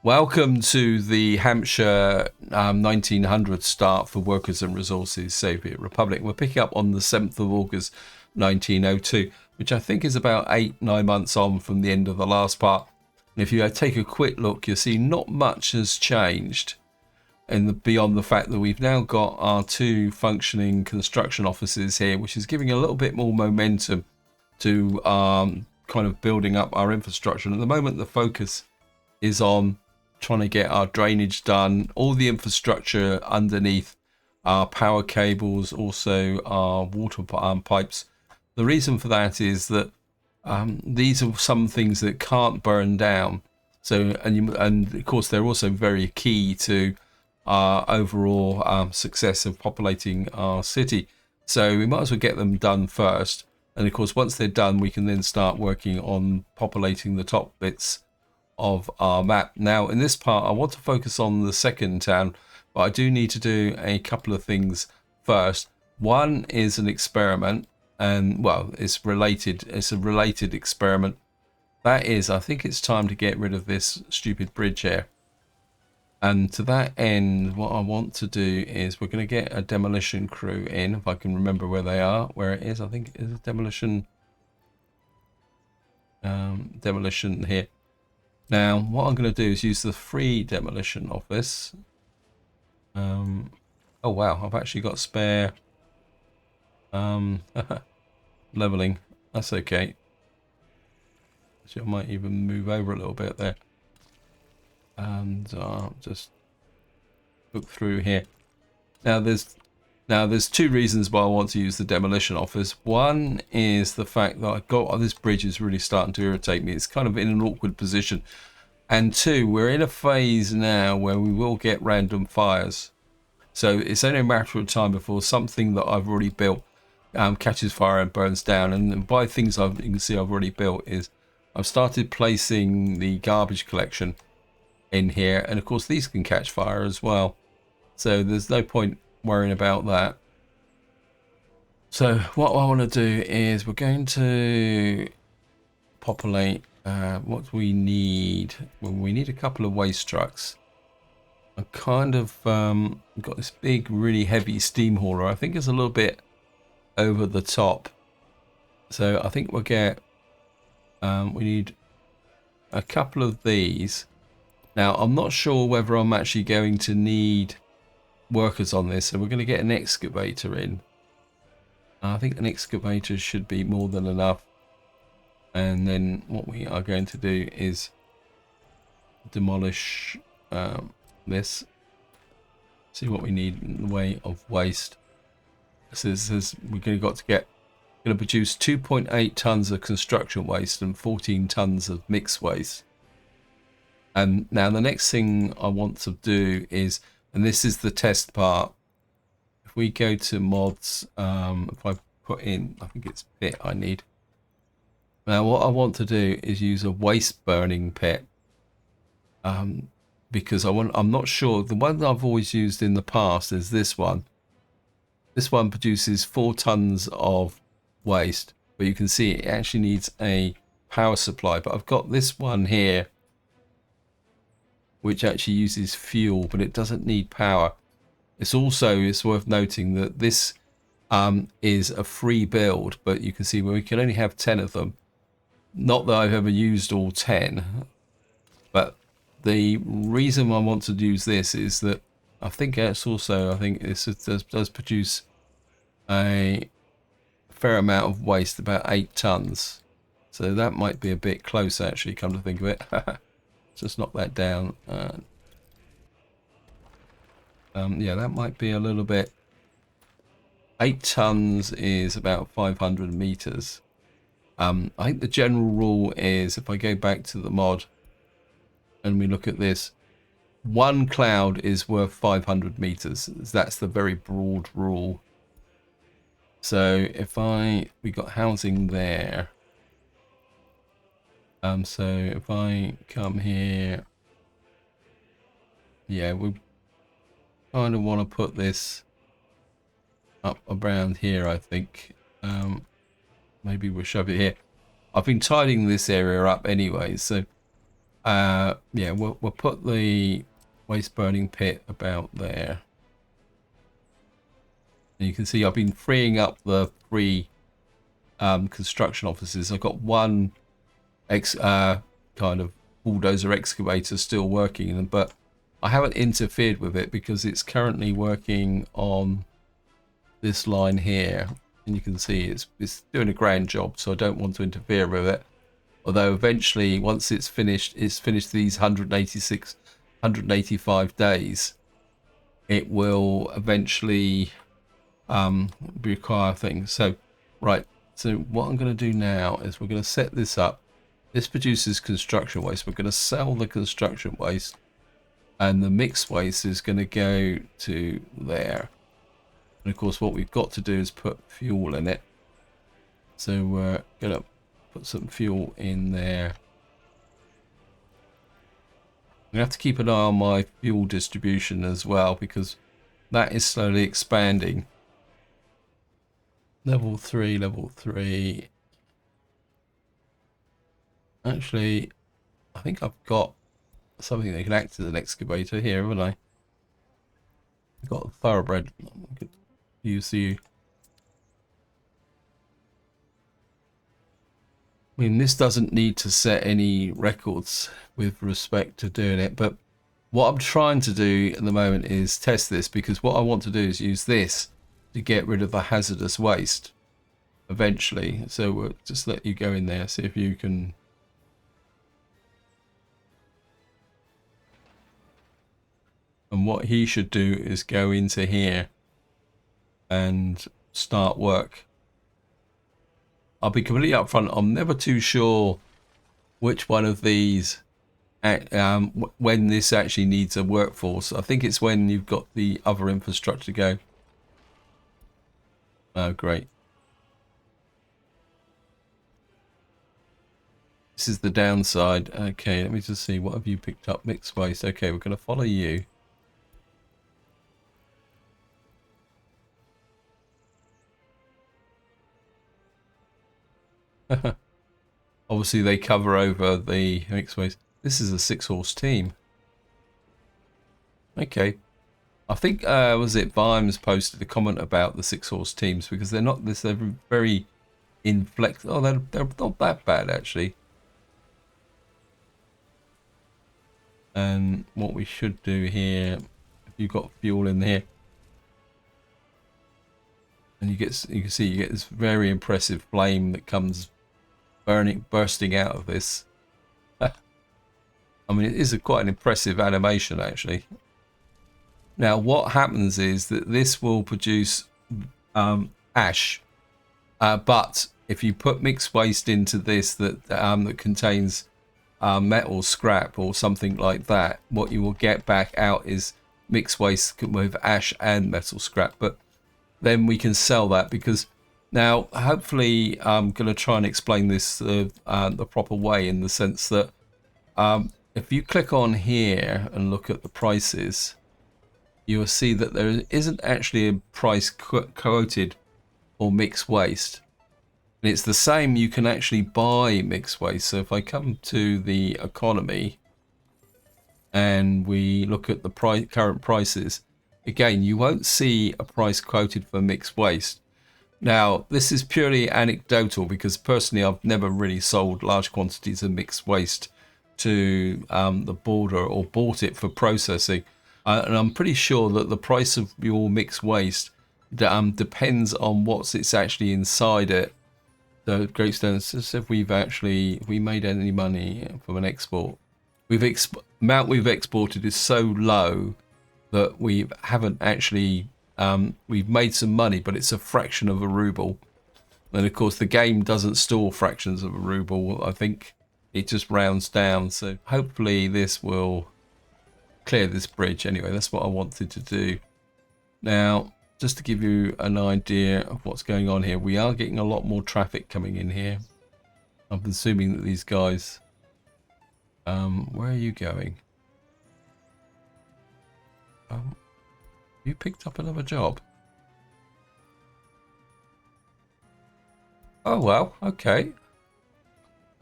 Welcome to the Hampshire 1900 start for Workers and Resources Soviet Republic. We're picking up on the 7th of August 1902, which I think is about 8-9 months on from the end of the last part. And if you take a quick look, you'll see not much has changed, and beyond the fact that we've now got our two functioning construction offices here, which is giving a little bit more momentum to kind of building up our infrastructure. And at the moment, the focus is on trying to get our drainage done, all the infrastructure underneath our power cables, also our water pipes. The reason for that is that these are some things that can't burn down. So, and of course, they're also very key to our overall success of populating our city. So we might as well get them done first. And of course, once they're done, we can then start working on populating the top bits of our map. Now in this part I want to focus on the second town, but I do need to do a couple of things first. One is an experiment, and well, it's a related experiment. That is, I think it's time to get rid of this stupid bridge here, and to that end what I want to do is we're going to get a demolition crew in, if I can remember where it is. I think it is a demolition here. Now, what I'm going to do is use the free demolition office. Oh wow, I've actually got spare leveling. That's okay. So I might even move over a little bit there. And just look through here. Now there's two reasons why I want to use the demolition office. One is the fact that I've got this bridge is really starting to irritate me. It's kind of in an awkward position. And two, we're in a phase now where we will get random fires. So it's only a matter of time before something that I've already built catches fire and burns down. And by things you can see I've already built is I've started placing the garbage collection in here. And of course these can catch fire as well. So there's no point worrying about that. So what I want to do is we're going to populate what we need. Well, we need a couple of waste trucks. I kind of got this big really heavy steam hauler. I think it's a little bit over the top, so I think we'll get we need a couple of these. Now I'm not sure whether I'm actually going to need workers on this, so we're going to get an excavator in. I think an excavator should be more than enough, and then what we are going to do is demolish this, see what we need in the way of waste. This is we're going to produce 2.8 tons of construction waste and 14 tons of mixed waste. And now the next thing I want to do is, and this is the test part, if we go to mods, if I put in, I think it's pit I need. Now what I want to do is use a waste burning pit, because I'm not sure, the one that I've always used in the past is this one. This one produces 4 tons of waste, but you can see it actually needs a power supply. But I've got this one here which actually uses fuel, but it doesn't need power. It's worth noting that this is a free build, but you can see where we can only have 10 of them. Not that I've ever used all 10, but the reason I want to use this is that I think this does produce a fair amount of waste, about 8 tons. So that might be a bit close actually, come to think of it. Just knock that down. Yeah, that might be a little bit. 8 tons is about 500 meters. I think the general rule is, if I go back to the mod and we look at this, 1 cloud is worth 500 meters. That's the very broad rule. So if we got housing there. So if I come here, yeah, we kind of want to put this up around here, I think. Maybe we'll shove it here. I've been tidying this area up anyway, so Yeah, we'll put the waste burning pit about there. And you can see I've been freeing up the three construction offices. I've got one kind of bulldozer excavator still working, but I haven't interfered with it because it's currently working on this line here, and you can see it's doing a grand job, so I don't want to interfere with it. Although eventually, once it's finished these 186, 185 days, it will eventually require things. So, right. So what I'm going to do now is we're going to set this up. This produces construction waste. We're going to sell the construction waste, and the mixed waste is going to go to there. And of course, what we've got to do is put fuel in it. So we're going to put some fuel in there. I'm going to have to keep an eye on my fuel distribution as well, because that is slowly expanding. Level 3, level 3. Actually, I think I've got something that can act as an excavator here, haven't I? I've got a thoroughbred. I could use you. I mean, this doesn't need to set any records with respect to doing it, but what I'm trying to do at the moment is test this, because what I want to do is use this to get rid of the hazardous waste eventually. So we'll just let you go in there, see if you can. And what he should do is go into here and start work. I'll be completely upfront, I'm never too sure which one of these, when this actually needs a workforce. I think it's when you've got the other infrastructure to go. Oh, great. This is the downside. Okay, let me just see. What have you picked up? Mixed waste. Okay, we're going to follow you. Obviously, they cover over the mixed waste. This is a 6-horse team. Okay. I think, was it Vimes posted a comment about the 6-horse teams, because they're not this, they're very inflexible. Oh, they're not that bad, actually. And what we should do here, if you've got fuel in here, and you can see you get this very impressive flame that comes bursting out of this. I mean, it is quite an impressive animation, actually. Now, what happens is that this will produce ash, but if you put mixed waste into this that contains metal scrap or something like that, what you will get back out is mixed waste with ash and metal scrap. But then we can sell that, because now hopefully I'm going to try and explain this the proper way, in the sense that if you click on here and look at the prices, you will see that there isn't actually a price quoted for mixed waste. And it's the same, you can actually buy mixed waste. So if I come to the economy and we look at the current prices, again, you won't see a price quoted for mixed waste. Now, this is purely anecdotal, because personally I've never really sold large quantities of mixed waste to the border or bought it for processing. And I'm pretty sure that the price of your mixed waste depends on it's actually inside it. So Great Stone says if we made any money from an export. Amount we've exported is so low that we haven't actually, we've made some money, but it's a fraction of a ruble. And of course the game doesn't store fractions of a ruble. I think it just rounds down. So hopefully this will clear this bridge. Anyway, that's what I wanted to do. Now, just to give you an idea of what's going on here, we are getting a lot more traffic coming in here. I'm assuming that these guys, where are you going? You picked up another job. Oh well, okay.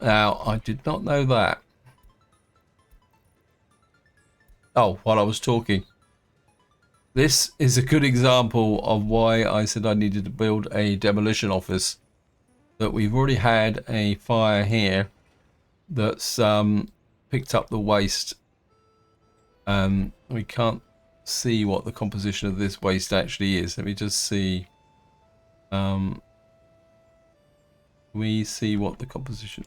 Now, I did not know that. Oh, while I was talking, this is a good example of why I said I needed to build a demolition office. That we've already had a fire here that's picked up the waste. We can't see what the composition of this waste actually is. Let me just see. We see what the composition.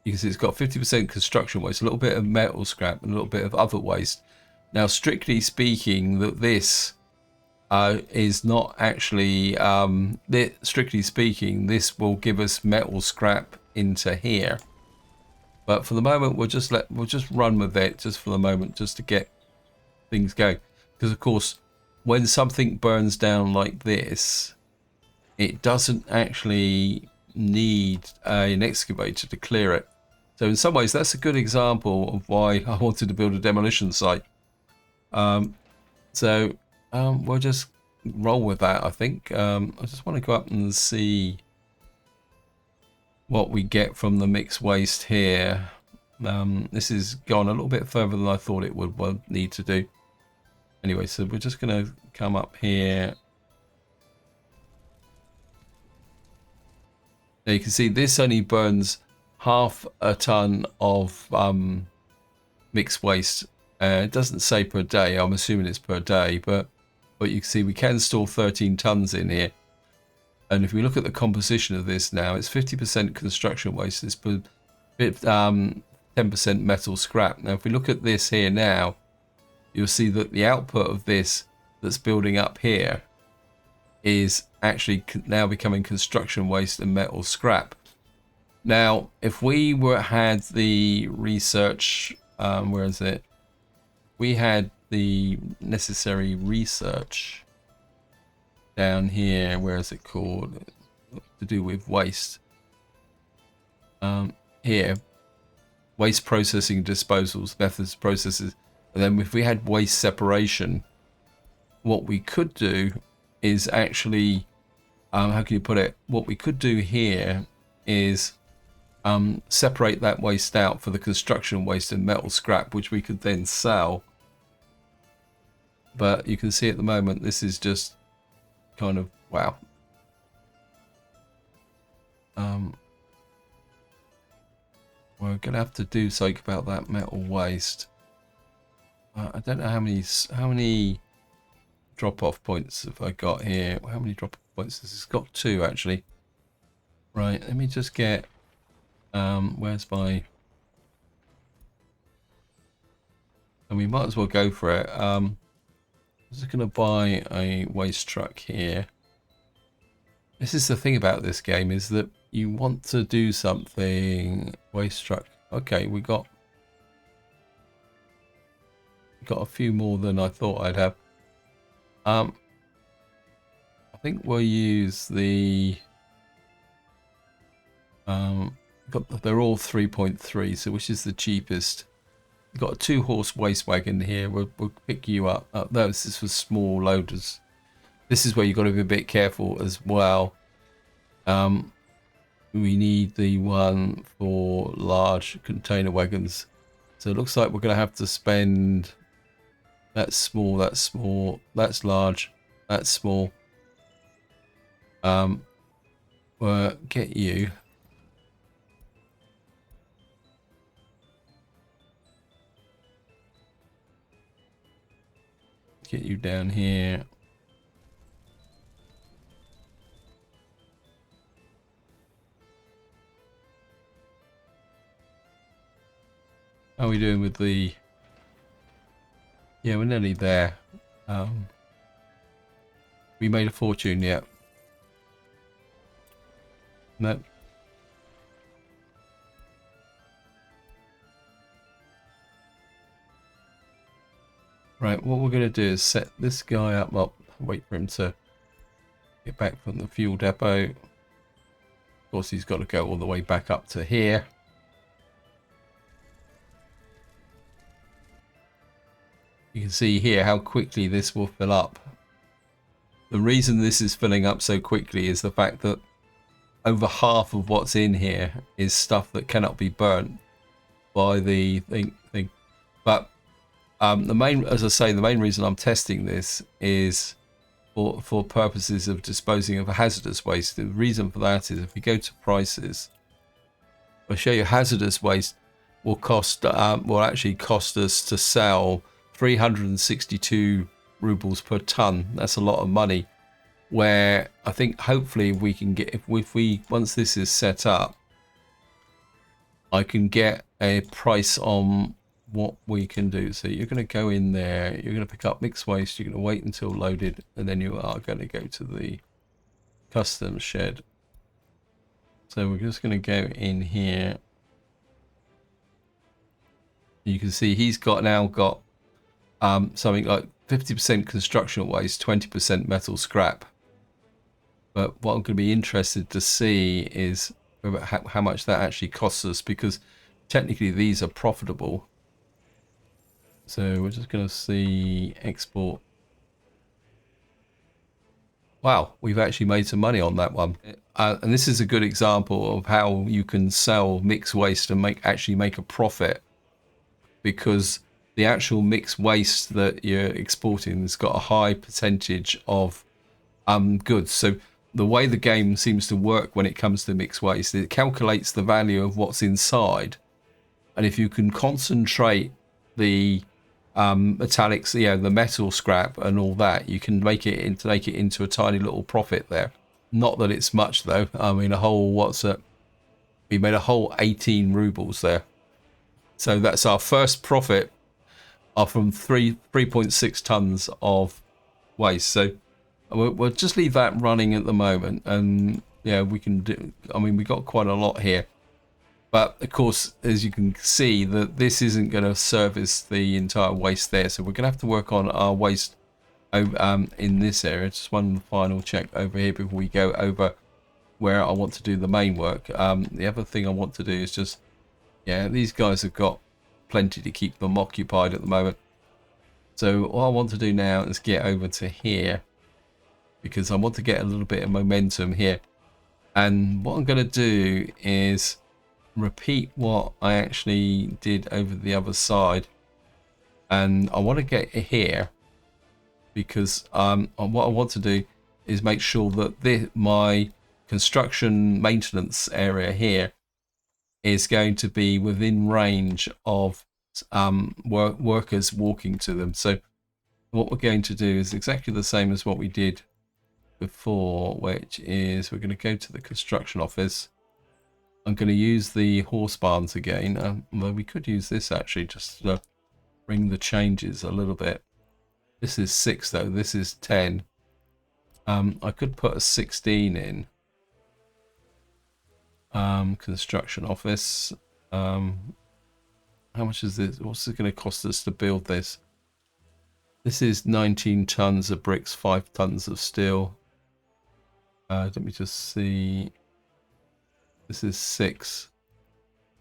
You can see it's got 50% construction waste, a little bit of metal scrap, and a little bit of other waste. Now, strictly speaking, that this is not actually. Strictly speaking, this will give us metal scrap into here. But for the moment, we'll just run with it just for the moment, just to get things going. Because of course, when something burns down like this, it doesn't actually need an excavator to clear it. So in some ways, that's a good example of why I wanted to build a demolition site. We'll just roll with that, I think. I just want to go up and see what we get from the mixed waste here. This has gone a little bit further than I thought it would need to do. Anyway, so we're just going to come up here. Now you can see this only burns half a ton of mixed waste. It doesn't say per day. I'm assuming it's per day, but you can see we can store 13 tons in here. And if we look at the composition of this now, it's 50% construction waste. It's 10% metal scrap. Now, if we look at this here now, you'll see that the output of this that's building up here is actually now becoming construction waste and metal scrap. Now, if we had the research, where is it? We had the necessary research down here. Where is it called? To do with waste. Here, waste processing, disposals, methods, processes. And then if we had waste separation, what we could do is actually, how can you put it? What we could do here is separate that waste out for the construction waste and metal scrap, which we could then sell. But you can see at the moment, this is just kind of, wow. We're going to have to do something about that metal waste. I don't know how many drop-off points have I got here. How many drop-off points? This has got 2 actually. Right, let me just get, where's my, and we might as well go for it. I'm just going to buy a waste truck here. This is the thing about this game, is that you want to do something. Waste truck. Okay, we got a few more than I thought I'd have. I think we'll use the they're all 3.3, so which is the cheapest? We've got a 2-horse waste wagon here. We'll pick you up. No, this is for small loaders. This is where you've got to be a bit careful as well. We need the one for large container wagons. So it looks like we're going to have to spend. That's small, that's small, that's large, that's small. We'll get you. Get you down here. How are we doing with the... Yeah, we're nearly there. We made a fortune yet? No. Right, what we're going to do is set this guy up. Well, wait for him to get back from the fuel depot. Of course, he's got to go all the way back up to here. You can see here how quickly this will fill up. The reason this is filling up so quickly is the fact that over half of what's in here is stuff that cannot be burnt by the thing. But The main, as I say, the main reason I'm testing this is for purposes of disposing of hazardous waste. The reason for that is if we go to prices, I'll show you hazardous waste will actually cost us to sell 362 rubles per ton. That's a lot of money. Where I think hopefully we can get, if we once this is set up, I can get a price on what we can do. So you're going to go in there, you're going to pick up mixed waste, you're going to wait until loaded, and then you are going to go to the customs shed. So we're just going to go in here. You can see he's now got something like 50% construction waste, 20% metal scrap. But what I'm going to be interested to see is how much that actually costs us, because technically these are profitable. So we're just going to see export. Wow, we've actually made some money on that one. And this is a good example of how you can sell mixed waste and actually make a profit, because the actual mixed waste that you're exporting has got a high percentage of goods. So the way the game seems to work when it comes to mixed waste, it calculates the value of what's inside, and if you can concentrate the metallics, the metal scrap and all that, you can make it into a tiny little profit there. Not that it's much though. I mean, we made a whole 18 rubles there. So that's our first profit from 3.6 tons of waste. So we'll just leave that running at the moment, and yeah, we can do. I mean, we got quite a lot here, but of course, as you can see, that this isn't going to service the entire waste there. So we're going to have to work on our waste in this area. Just one final check over here before we go over where I want to do the main work. The other thing I want to do is just, these guys have got plenty to keep them occupied at the moment. So what I want to do now is get over to here, because I want to get a little bit of momentum here. And what I'm going to do is repeat what I actually did over the other side. And I want to get here, because what I want to do is make sure that my construction maintenance area here is going to be within range of workers walking to them. So what we're going to do is exactly the same as what we did before, which is we're going to go to the construction office. I'm going to use the horse barns again. Well, we could use this actually just to bring the changes a little bit. This is 6 though, this is 10. I could put a 16 in. Construction office. How much is this? What's it going to cost us to build this? This is 19 tons of bricks, 5 tons of steel. Let me just see. This is 6.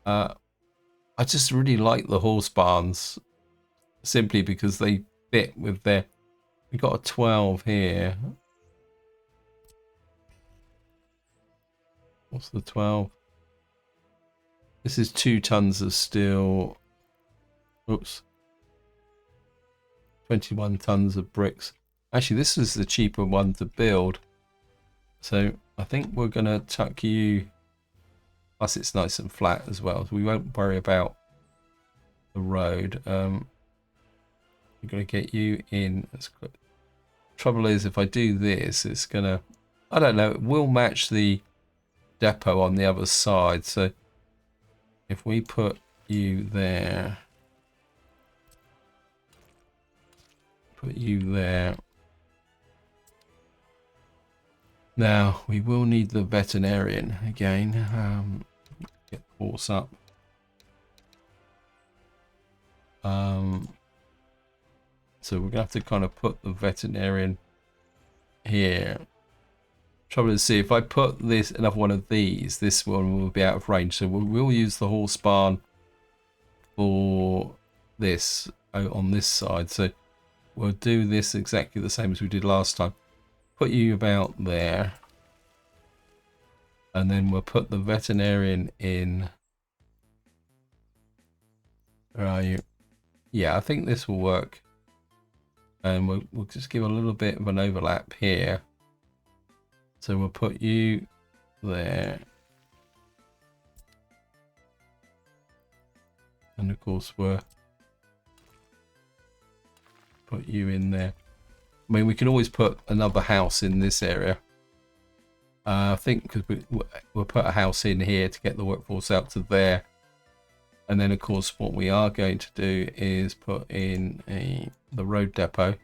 I just really like the horse barns, simply because they fit with their. We got a 12 here. What's the 12? This is 2 tons of steel. Oops. 21 tons of bricks. Actually, this is the cheaper one to build. So I think we're going to tuck you. Plus it's nice and flat as well, so we won't worry about the road. We're going to get you in. Trouble is, if I do this, it's going to, I don't know, it will match the depot on the other side. So if we put you there, put you there. Now we will need the veterinarian again. Get the horse up. So we're gonna have to kind of put the veterinarian here. Trouble is, see, if I put this another one of these, this one will be out of range. So we'll use the horse barn for this on this side. So we'll do this exactly the same as we did last time. Put you about there, and then we'll put the veterinarian in. Where are you? Yeah, I think this will work. And we'll just give a little bit of an overlap here. So we'll put you there. And of course we'll put you in there. I mean, we can always put another house in this area. I think because we'll put a house in here to get the workforce out to there. And then of course what we are going to do is put in the road depot.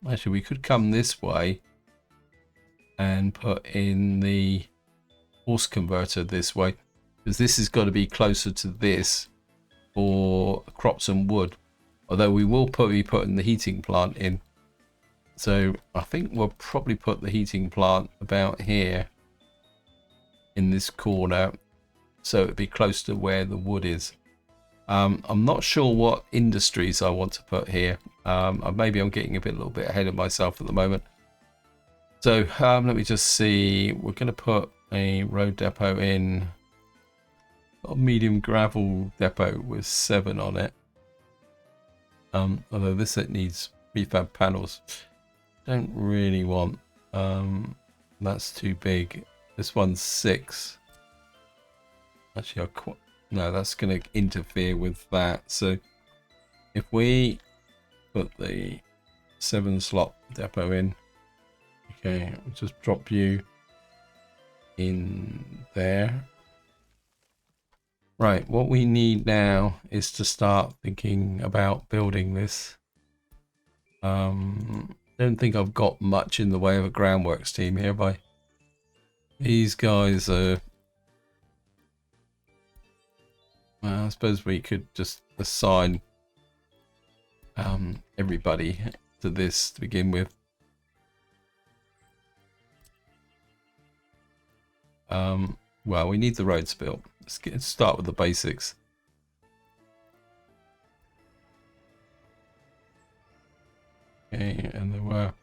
Actually, we could come this way and put in the horse converter this way, because this has got to be closer to this for crops and wood. Although we will be putting the heating plant in. So I think we'll probably put the heating plant about here in this corner, so it'd be close to where the wood is. I'm not sure what industries I want to put here. Maybe I'm getting a little bit ahead of myself at the moment. So let me just see. We're going to put a road depot in. A medium gravel depot with 7 on it. Although this it needs prefab panels. Don't really want. That's too big. This one's 6. Actually, no, that's going to interfere with that. So if we put the 7 slot depot in, okay, we'll just drop you in there. Right, what we need now is to start thinking about building this. Don't think I've got much in the way of a groundworks team here. These guys are... I suppose we could just assign everybody to this to begin with. Well, we need the roads built. Let's start with the basics. Okay, and there were...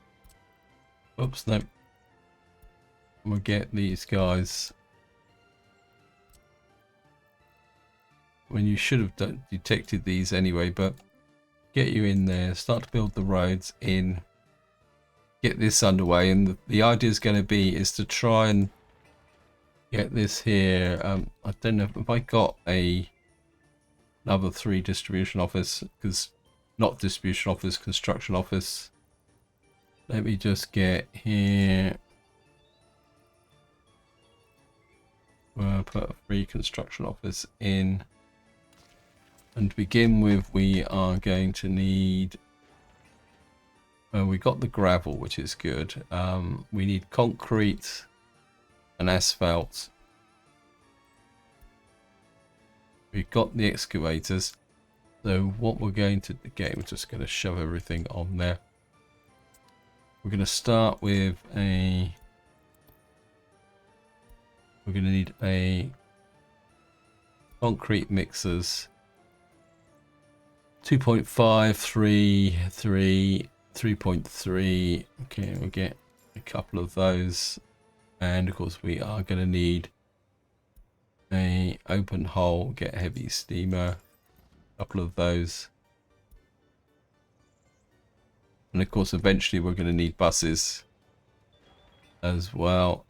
Oops, no. We'll get these guys... When you should have detected these anyway, but get you in there, start to build the roads in, get this underway, and the idea is going to be is to try and get this here. I don't know if I got another 3 distribution office, because not distribution office, construction office. Let me just get here. We'll put a 3 construction office in. And to begin with, we are going to need... we got the gravel, which is good. We need concrete and asphalt. We've got the excavators. So what we're going to... Again, we're just going to shove everything on there. We're going to start with a... We're going to need a concrete mixers. 2.5, 3, 3.3. Okay, we'll get a couple of those. And of course we are going to need a open hole, get heavy steamer, a couple of those. And of course eventually we're going to need buses as well.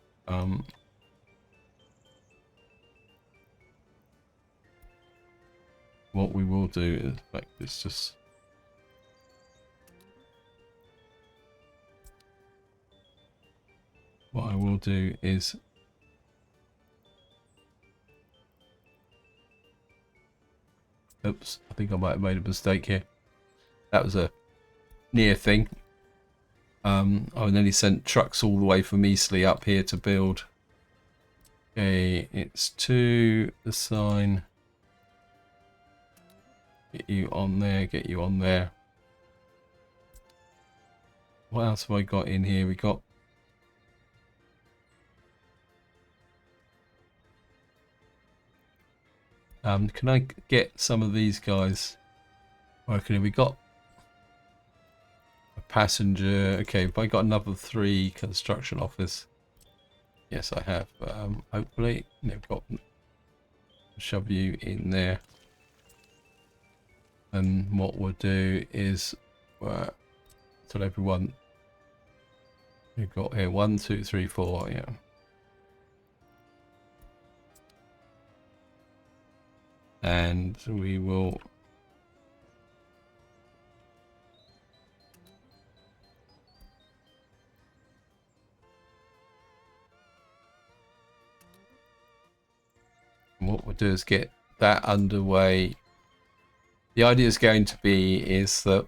What we will do is, like, it's just what I will do is oops, I think I might have made a mistake here. That was a near thing. I nearly sent trucks all the way from Eastleigh up here to build. Okay, it's to the sign. Get you on there, get you on there. What else have I got in here? We got... can I get some of these guys working? We got a passenger. Okay, have I got another 3 construction office? Yes, I have. Hopefully, they've got... Shove you in there. And what we'll do is tell everyone we've got here 1, 2, 3, 4. Yeah. And we will what we'll do is get that underway. The idea is going to be is that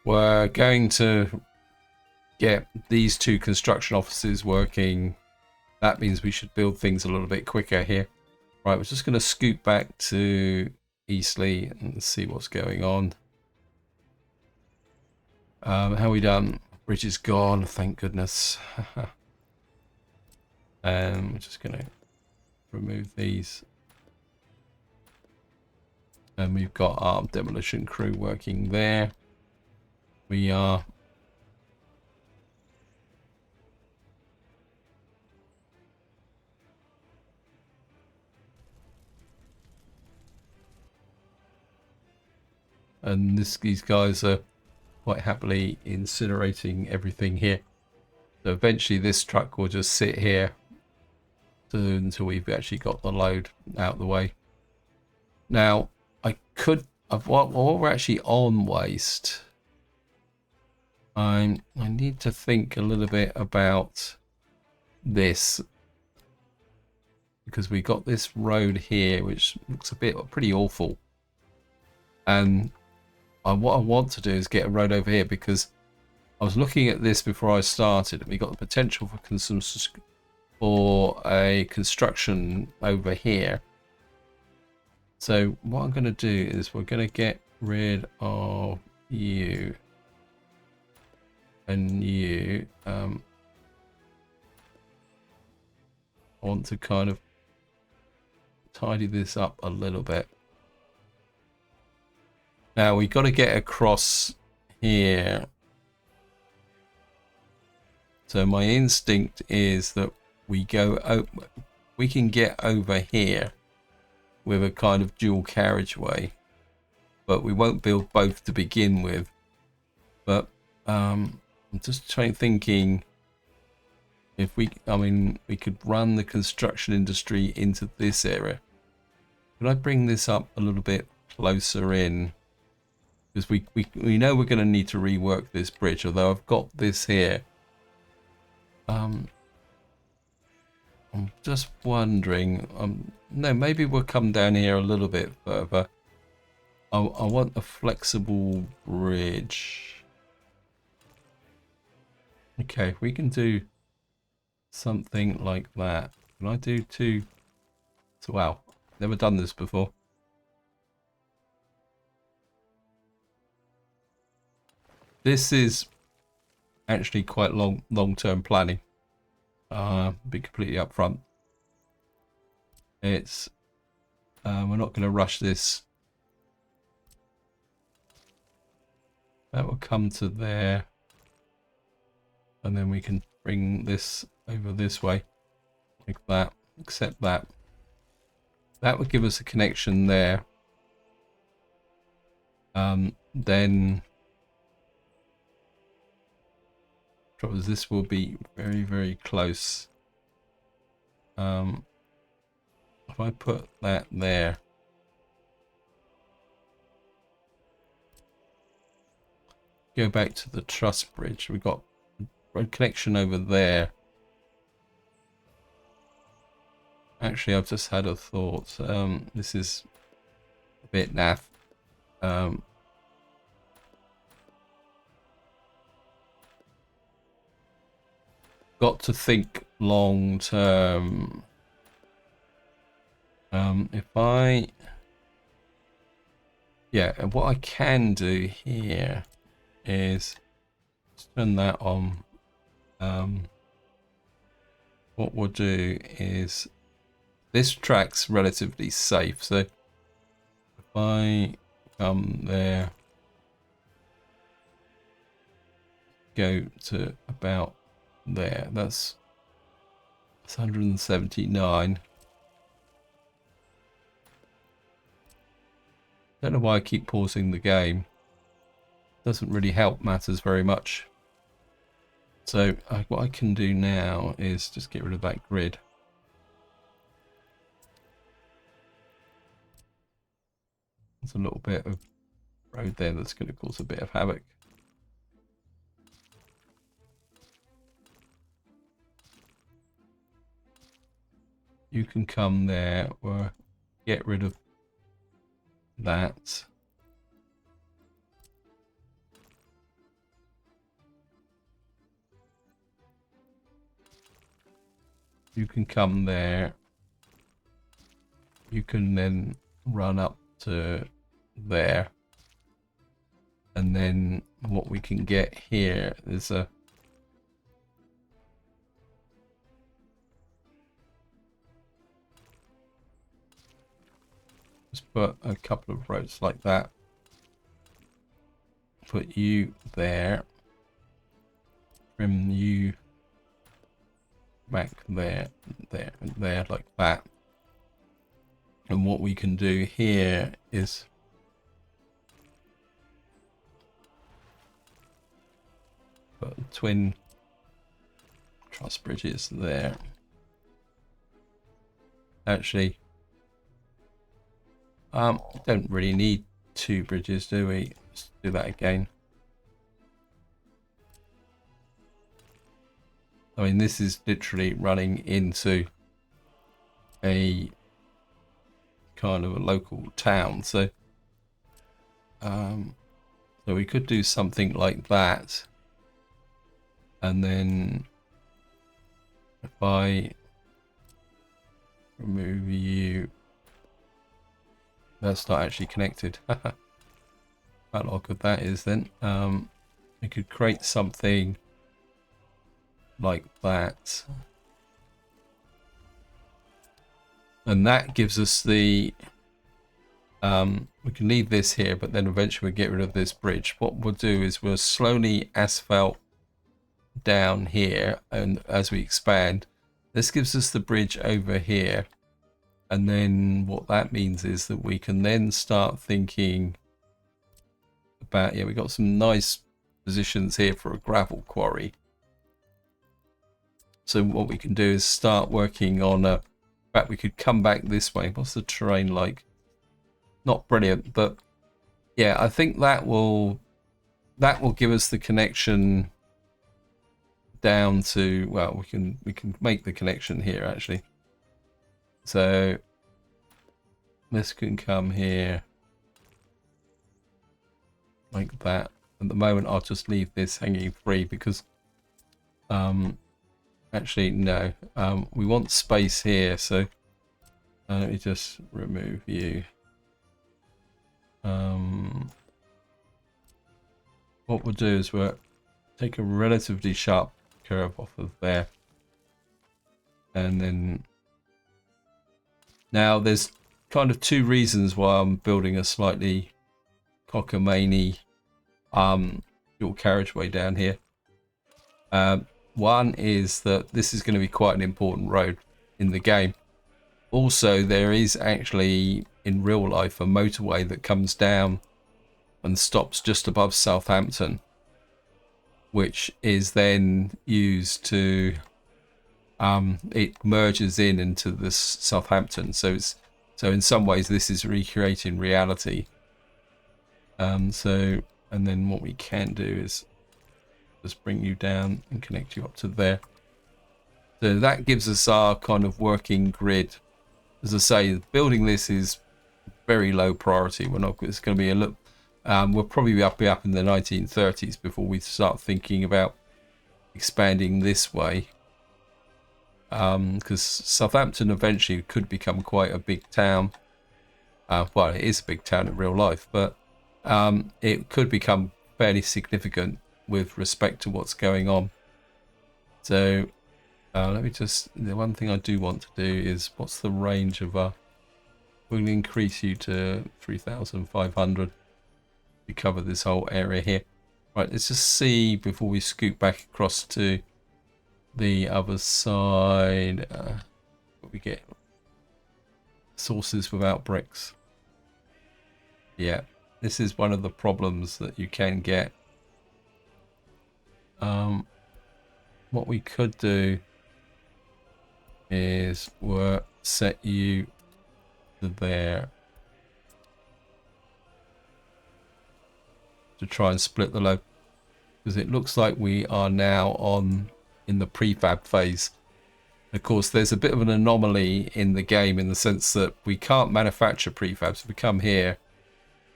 we're going to get these 2 construction offices working. That means we should build things a little bit quicker here. Right, we're just going to scoot back to Eastleigh and see what's going on. How are we done? Bridge is gone, thank goodness. And we're just going to remove these. And we've got our demolition crew working there. We are and these guys are quite happily incinerating everything here. So eventually this truck will just sit here until we've actually got the load out the way. Now, while we're actually on waste, I need to think a little bit about this, because we got this road here which looks pretty awful, and what I want to do is get a road over here, because I was looking at this before I started and we got the potential for a construction over here. So what I'm going to do is we're going to get rid of you and you. I want to kind of tidy this up a little bit. Now we've got to get across here. So my instinct is that we can get over here with a kind of dual carriageway, but we won't build both to begin with. But I'm just thinking if we could run the construction industry into this area. Could I bring this up a little bit closer in? Because we know we're going to need to rework this bridge, although I've got this here. I'm just wondering, no, maybe we'll come down here a little bit further. I want a flexible bridge. Okay, we can do something like that. Can I do 2? So, wow, never done this before. This is actually quite long-term planning. Be completely upfront. It's we're not going to rush this. That will come to there, and then we can bring this over this way, like that. Except that would give us a connection there. Then this will be very, very close. If I put that there, go back to the truss bridge. We've got a connection over there. Actually, I've just had a thought. This is a bit naff. Got to think long term. What I can do here is turn that on. What we'll do is this track's relatively safe, so if I come there, go to about there, that's 179. Don't know why I keep pausing the game. Doesn't really help matters very much. So what I can do now is just get rid of that grid. There's a little bit of road there that's going to cause a bit of havoc. You can come there or get rid of that. You can come there. You can then run up to there. And then what we can get here is a just put a couple of roads like that. Put you there. Trim you back there, there, and there, like that. And what we can do here is put twin truss bridges there. Actually, don't really need two bridges, do we? Let's do that again. I mean, this is literally running into a kind of a local town, so so we could do something like that, and then if I remove you, that's not actually connected. How good that is then. We could create something like that, and that gives us the we can leave this here, but then eventually we'll get rid of this bridge. What we'll do is we'll slowly asphalt down here, and as we expand, this gives us the bridge over here, and then what that means is that we can then start thinking about, yeah, we got some nice positions here for a gravel quarry. So what we can do is start working on a, in fact we could come back this way. What's the terrain like? Not brilliant, but yeah, I think that will give us the connection down to, well, we can make the connection here actually. So this can come here like that. At the moment I'll just leave this hanging free because actually no, we want space here, so let me just remove you. What we'll do is we'll take a relatively sharp curve off of there, and then now there's kind of two reasons why I'm building a slightly cockamamie dual carriageway down here. One is that this is going to be quite an important road in the game. Also, there is actually in real life a motorway that comes down and stops just above Southampton, which is then used to it merges into this Southampton. So in some ways this is recreating reality. And then what we can do is just bring you down and connect you up to there. So that gives us our kind of working grid. As I say, building this is very low priority. We're not. It's going to be a look. We'll probably be up in the 1930s before we start thinking about expanding this way. Because Southampton eventually could become quite a big town. Well, it is a big town in real life, but it could become fairly significant with respect to what's going on. So let me just, the one thing I do want to do is, what's the range of we'll increase you to 3,500. We cover this whole area here. Right, let's just see before we scoot back across to the other side. What we get? Sources without bricks. Yeah, this is one of the problems that you can get. What we could do is set you to there to try and split the load, because it looks like we are now in the prefab phase. Of course, there's a bit of an anomaly in the game in the sense that we can't manufacture prefabs. If we come here,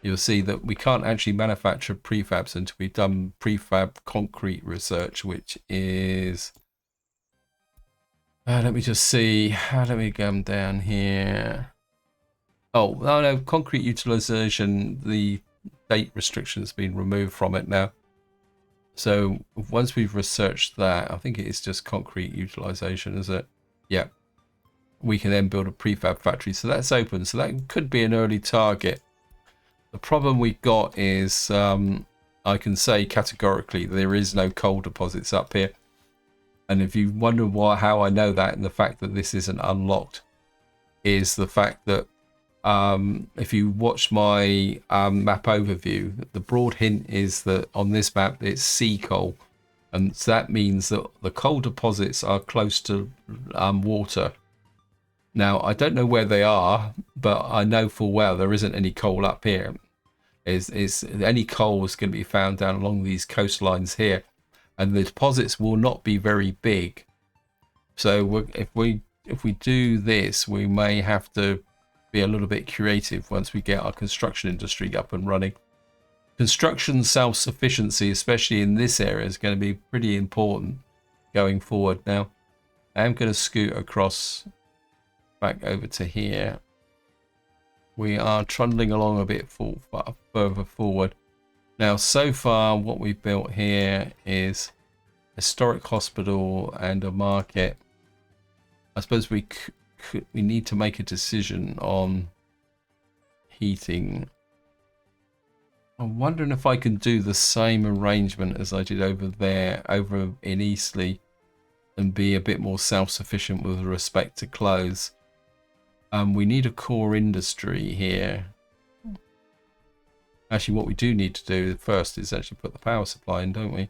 you'll see that we can't actually manufacture prefabs until we've done prefab concrete research, which is... let me just see. Let me come down here. Oh, no, concrete utilization, the date restriction has been removed from it now. So once we've researched that, I think it is just concrete utilization, is it? Yeah. We can then build a prefab factory. So that's open. So that could be an early target. The problem we've got is I can say categorically there is no coal deposits up here. And if you wonder how I know that, and the fact that this isn't unlocked, is the fact that if you watch my map overview, the broad hint is that on this map it's sea coal, and so that means that the coal deposits are close to water. Now I don't know where they are, but I know full well there isn't any coal up here. Any coal is going to be found down along these coastlines here, and the deposits will not be very big. So if we do this, we may have to be a little bit creative once we get our construction industry up and running. Construction self-sufficiency, especially in this area, is going to be pretty important going forward. Now, I am going to scoot across back over to here. We are trundling along a bit further forward. Now, so far, what we've built here is a historic hospital and a market. I suppose we need to make a decision on heating. I'm wondering if I can do the same arrangement as I did over in Eastleigh, and be a bit more self-sufficient with respect to clothes. We need a core industry here. Actually, what we do need to do first is actually put the power supply in, don't we?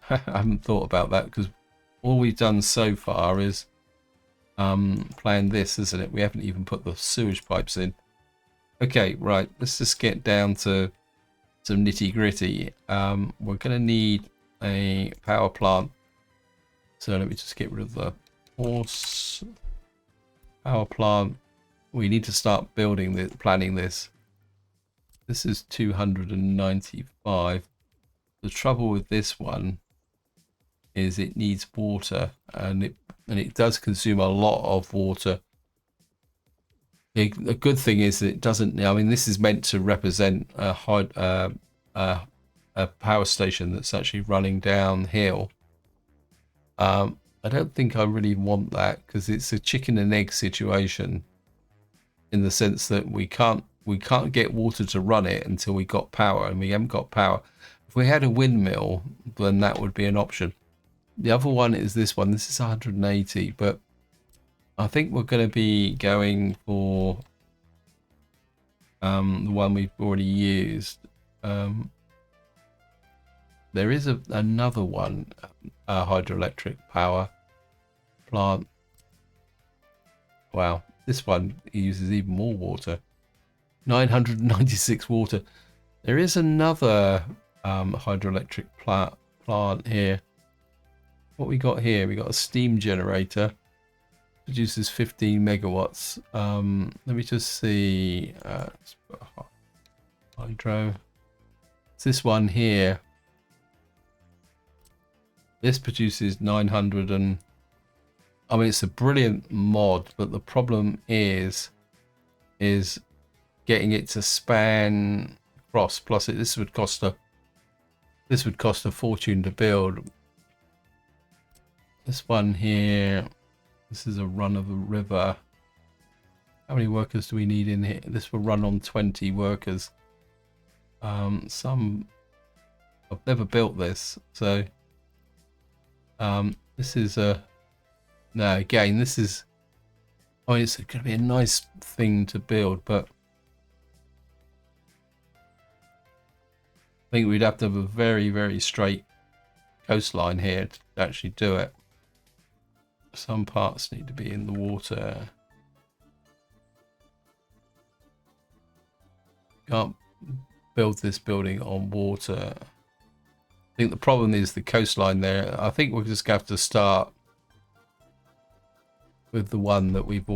I haven't thought about that, because all we've done so far is plan this, isn't it? We haven't even put the sewage pipes in. Okay, right, let's just get down to some nitty gritty. We're going to need a power plant. So let me just get rid of the horse power plant. We need to start planning this. This is 295. The trouble with this one is it needs water, and it does consume a lot of water. The good thing is that it doesn't. I mean, this is meant to represent a power station that's actually running downhill. I don't think I really want that, because it's a chicken and egg situation, in the sense that we can't get water to run it until we got power, and we haven't got power. If we had a windmill, then that would be an option. The other one is this one. This is 180, but I think we're going to be going for the one we've already used. There is another one, hydroelectric power plant. Wow, this one uses even more water. 996 water. There is another hydroelectric plant here. What we got here? We got a steam generator. Produces 15 megawatts. Let me just see. Hydro. It's this one here. This produces 900 and... I mean, it's a brilliant mod, but the problem is getting it to span across. Plus, this would cost a fortune to build. This one here, this is a run of the river. How many workers do we need in here? This will run on 20 workers. I've never built this, so this is a... No, again, this is... I mean, it's going to be a nice thing to build, but think we'd have to have a very, very straight coastline here to actually do it. Some parts need to be in the water. Can't build this building on water. I think the problem is the coastline there. I think we're just going to have to start with the one that we've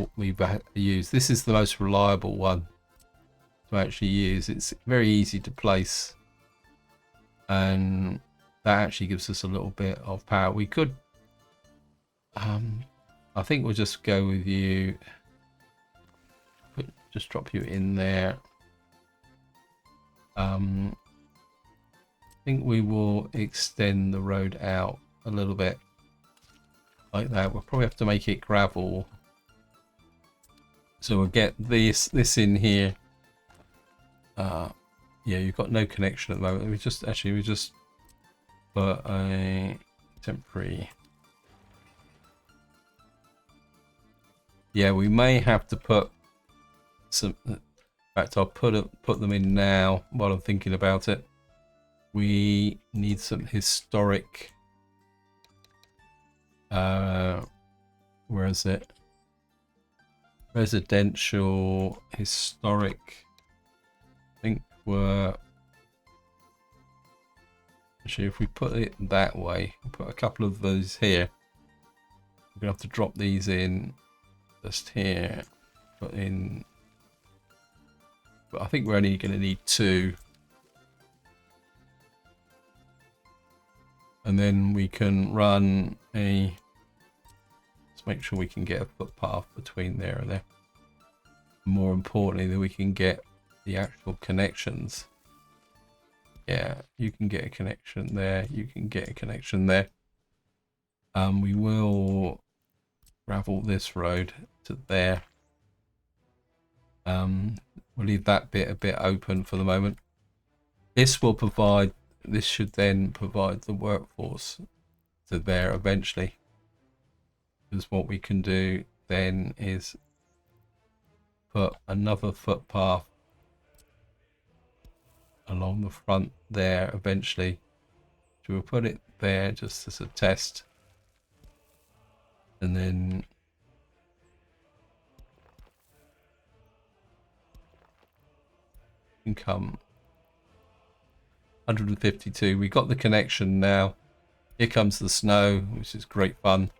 used. This is the most reliable one to actually use. It's very easy to place, and that actually gives us a little bit of power. We could, I think we'll just go with you. Just drop you in there. I think we will extend the road out a little bit like that. We'll probably have to make it gravel, so we'll get this in here. Yeah, you've got no connection at the moment. We just put a temporary. Yeah, we may have to put some. In fact, I'll put them in now while I'm thinking about it. We need some historic. Where is it? Residential, historic. I think we're actually, if we put it that way, we'll put a couple of those here. We're gonna have to drop these in just here. Put in. But I think we're only going to need 2. And then we can run a... Let's make sure we can get a footpath between there and there. More importantly, that we can get the actual connections. Yeah, you can get a connection there. You can get a connection there. We will gravel this road to there. We'll leave that bit a bit open for the moment. This should then provide the workforce to there eventually. Because what we can do then is put another footpath along the front there eventually. So we'll put it there just as a test. And then come 152. We got the connection now. Here comes the snow, which is great fun.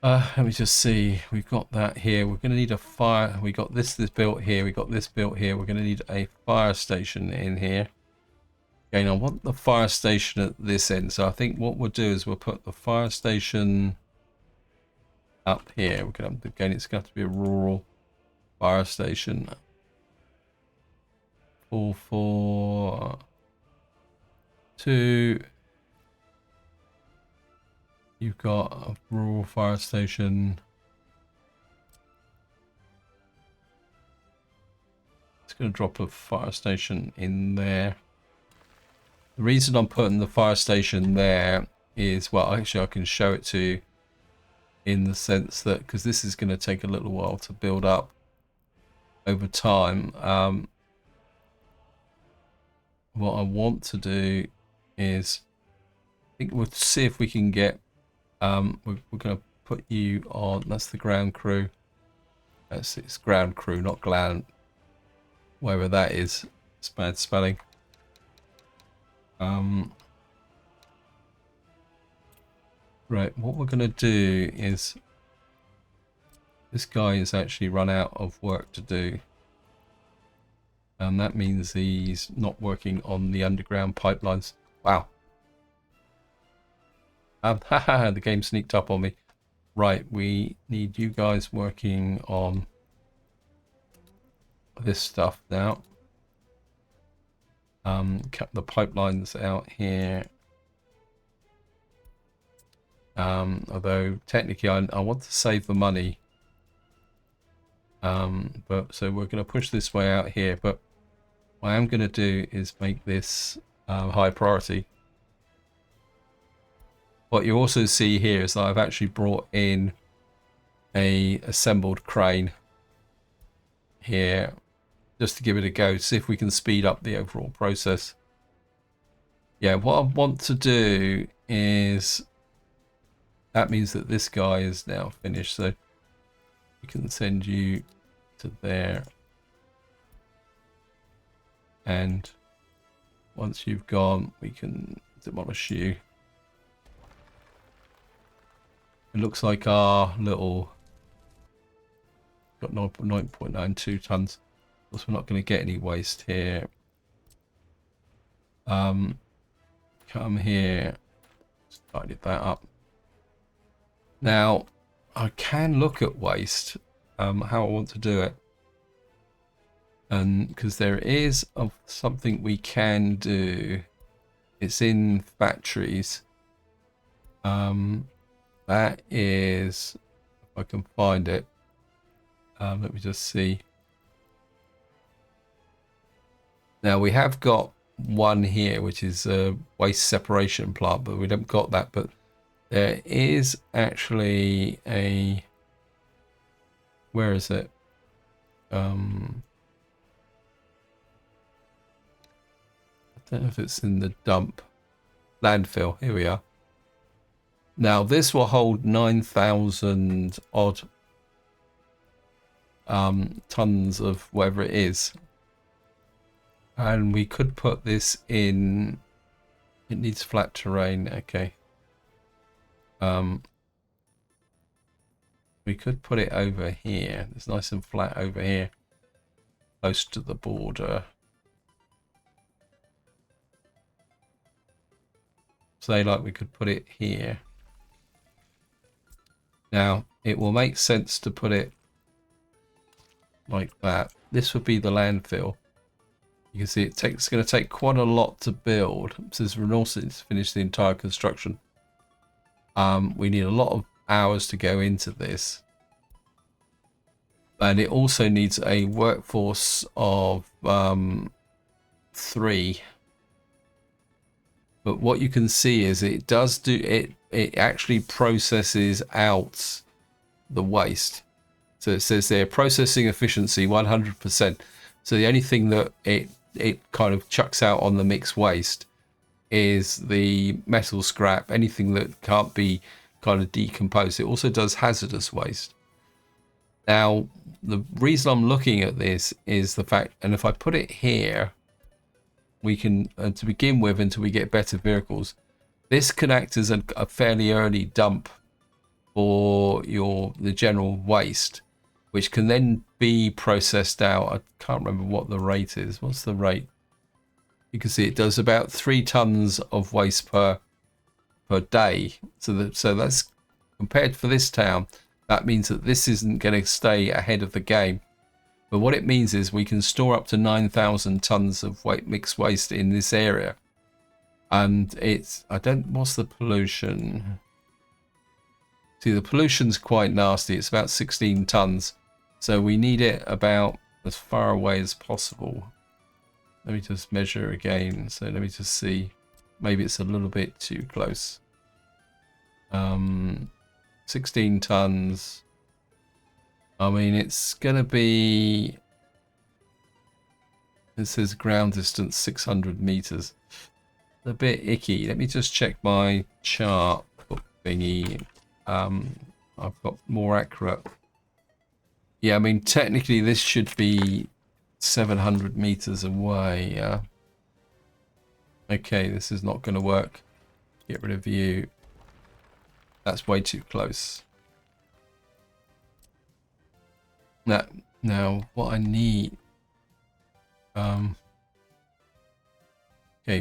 Let me just see. We've got that here. We're going to need a fire. We got this built here. We got this built here. We're going to need a fire station in here. Again, I want the fire station at this end. So I think what we'll do is we'll put the fire station up here. We're going to, again, it's going to have to be a rural fire station. 442. You've got a rural fire station. It's going to drop a fire station in there. The reason I'm putting the fire station there is, well, actually I can show it to you in the sense that, because this is going to take a little while to build up over time. What I want to do is, I think we'll see if we can get, we're going to put you on, that's the ground crew. It's ground crew, not ground, wherever that is. It's bad spelling. Right, what we're going to do is, this guy has actually run out of work to do. And that means he's not working on the underground pipelines. Wow. Haha, the game sneaked up on me. Right, we need you guys working on this stuff now. Cut the pipelines out here. Although technically I want to save the money. But so we're going to push this way out here, but what I am going to do is make this high priority. What you also see here is that I've actually brought in a assembled crane here just to give it a go, see if we can speed up the overall process. Yeah, what I want to do is, that means that this guy is now finished, so we can send you to there. And once you've gone, we can demolish you. It looks like our little got 9.92 tons. Plus we're not going to get any waste here. Come here. Just tidy that up. Now I can look at waste, how I want to do it, and because there is something we can do. It's in factories. That is, if I can find it, let me just see. Now we have got one here, which is a waste separation plant, but we haven't got that. But there is actually a, where is it? I don't know if it's in the dump. Landfill, here we are. Now this will hold 9,000 odd tons of whatever it is. And we could put this in, it needs flat terrain, okay. We could put it over here. It's nice and flat over here, close to the border. Say like we could put it here. Now it will make sense to put it like that. This would be the landfill. You can see it's going to take quite a lot to build. It says resources to finish the entire construction. We need a lot of hours to go into this. And it also needs a workforce of 3. But what you can see is it does do it. It actually processes out the waste. So it says there processing efficiency 100%. So the only thing that it kind of chucks out on the mixed waste is the metal scrap, anything that can't be kind of decomposed. It also does hazardous waste. Now the reason I'm looking at this is the fact, and if I put it here, we can to begin with, until we get better vehicles, this can act as a fairly early dump for the general waste, which can then be processed out. I can't remember what the rate is. What's the rate? You can see it does about 3 tons of waste per day. So that's, compared for this town, that means that this isn't going to stay ahead of the game. But what it means is we can store up to 9,000 tons of mixed waste in this area. And it's, what's the pollution? See, the pollution's quite nasty. It's about 16 tons. So we need it about as far away as possible. Let me just measure again. So let me just see. Maybe it's a little bit too close. 16 tons. I mean, it's going to be, it says ground distance 600 meters. A bit icky. Let me just check my chart thingy. I've got more accurate. Yeah, I mean, technically this should be 700 meters away. Yeah. Okay, this is not going to work. Get rid of you. That's way too close. Now what I need. Okay,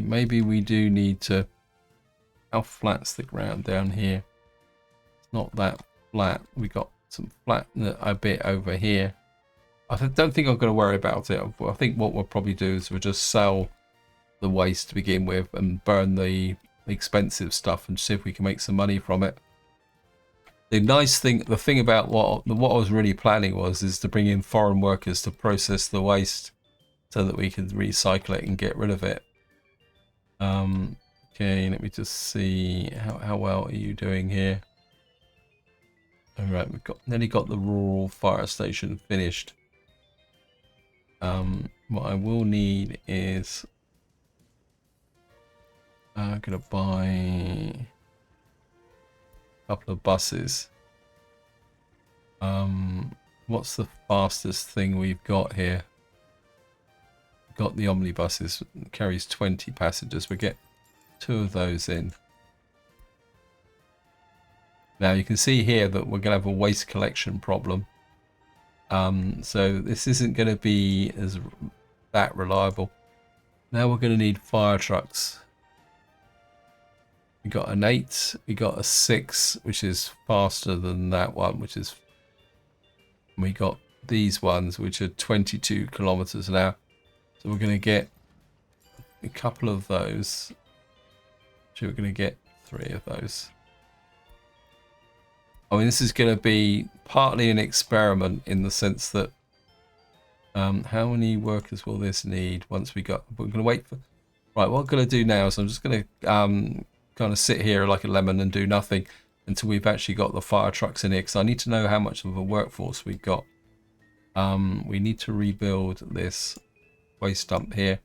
maybe we do need to. How flat's the ground down here? It's not that flat. We got some flat a bit over here. I don't think I'm going to worry about it. I think what we'll probably do is we'll just sell the waste to begin with and burn the expensive stuff and see if we can make some money from it. The thing about what I was really planning is to bring in foreign workers to process the waste so that we can recycle it and get rid of it. Okay, let me just see how well are you doing here. All right, we've nearly got the rural fire station finished. What I will need is I'm gonna buy a couple of buses. What's the fastest thing we've got here? We've got the omnibuses, it carries 20 passengers. We get 2 of those in. Now you can see here that we're going to have a waste collection problem. So this isn't going to be that reliable. Now we're going to need fire trucks. We got an 8, we got a 6, which is faster than that one, which is. We got these ones, which are 22 kilometers an hour. So we're going to get a couple of those. So we're going to get 3 of those. I mean, this is going to be partly an experiment in the sense that how many workers will this need once we got. We're going to wait for. Right, what I'm going to do now is I'm just going to kind of sit here like a lemon and do nothing until we've actually got the fire trucks in here, because I need to know how much of a workforce we've got. We need to rebuild this waste dump here.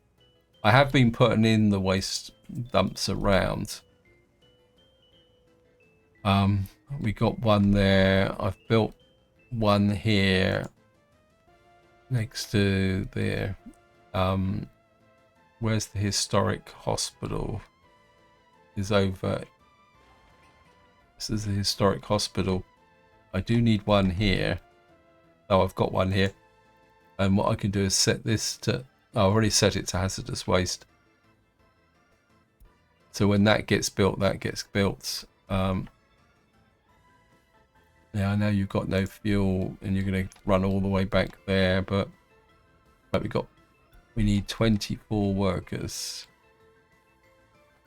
I have been putting in the waste dumps around. We got one there. I've built one here next to there. Where's the historic hospital? Is over. This is the historic hospital. I do need one here. Oh, I've got one here. And what I can do is set this to. Oh, I've already set it to hazardous waste. So when that gets built, that gets built. Yeah, I know you've got no fuel and you're going to run all the way back there, but we need 24 workers.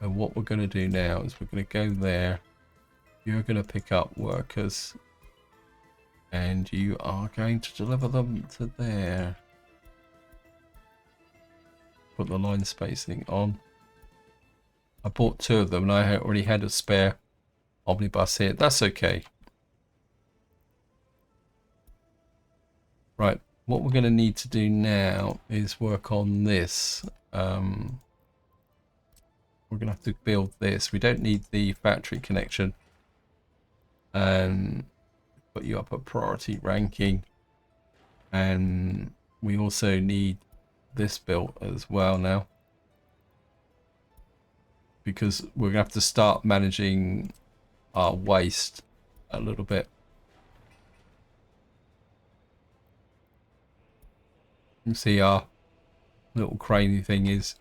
And what we're going to do now is we're going to go there. You're going to pick up workers and you are going to deliver them to there. Put the line spacing on. I bought 2 of them and I already had a spare omnibus here. That's okay. Right, what we're going to need to do now is work on this. We're going to have to build this. We don't need the factory connection. And put you up a priority ranking. And we also need this built as well now. Because we're going to have to start managing our waste a little bit. You see our little craney thing is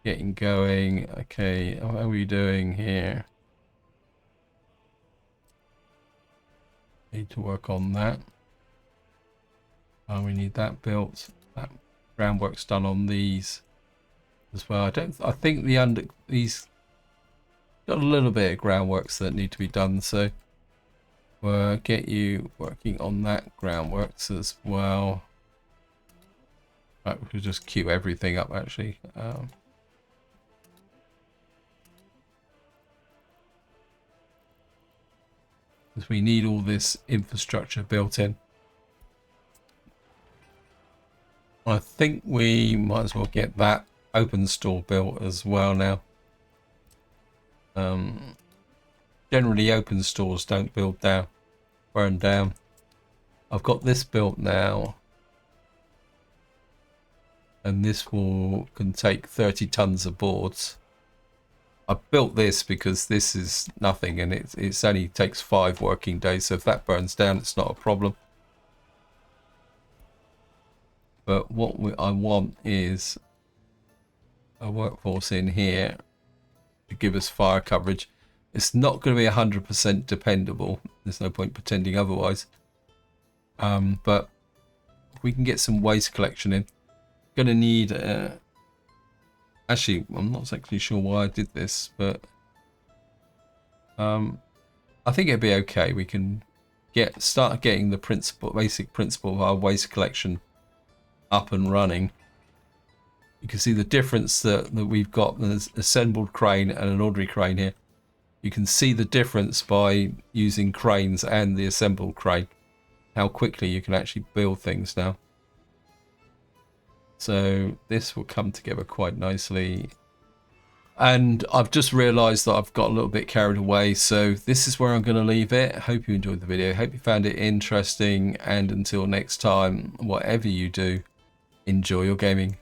getting going. Okay, how are we doing here? Need to work on that. We need that built. That groundwork's done on these as well. I think these got a little bit of groundworks that need to be done, so we'll get you working on that groundworks as well. Right, we could just queue everything up actually. Because we need all this infrastructure built in. I think we might as well get that open store built as well now. Generally open stores don't burn down. I've got this built now. And this can take 30 tons of boards. I built this because this is nothing and it only takes 5 working days. So if that burns down, it's not a problem. But what I want is a workforce in here to give us fire coverage. It's not going to be 100% dependable. There's no point pretending otherwise. But if we can get some waste collection in, going to need actually I'm not exactly sure why I did this, but I think it'd be okay. We can start getting the basic principle of our waste collection up and running. You can see the difference that we've got an assembled crane and an ordinary crane here. You can see the difference by using cranes and the assembled crane, how quickly you can actually build things now. So this will come together quite nicely. And I've just realized that I've got a little bit carried away, so this is where I'm going to leave it. Hope you enjoyed the video, hope you found it interesting, and until next time, whatever you do, enjoy your gaming.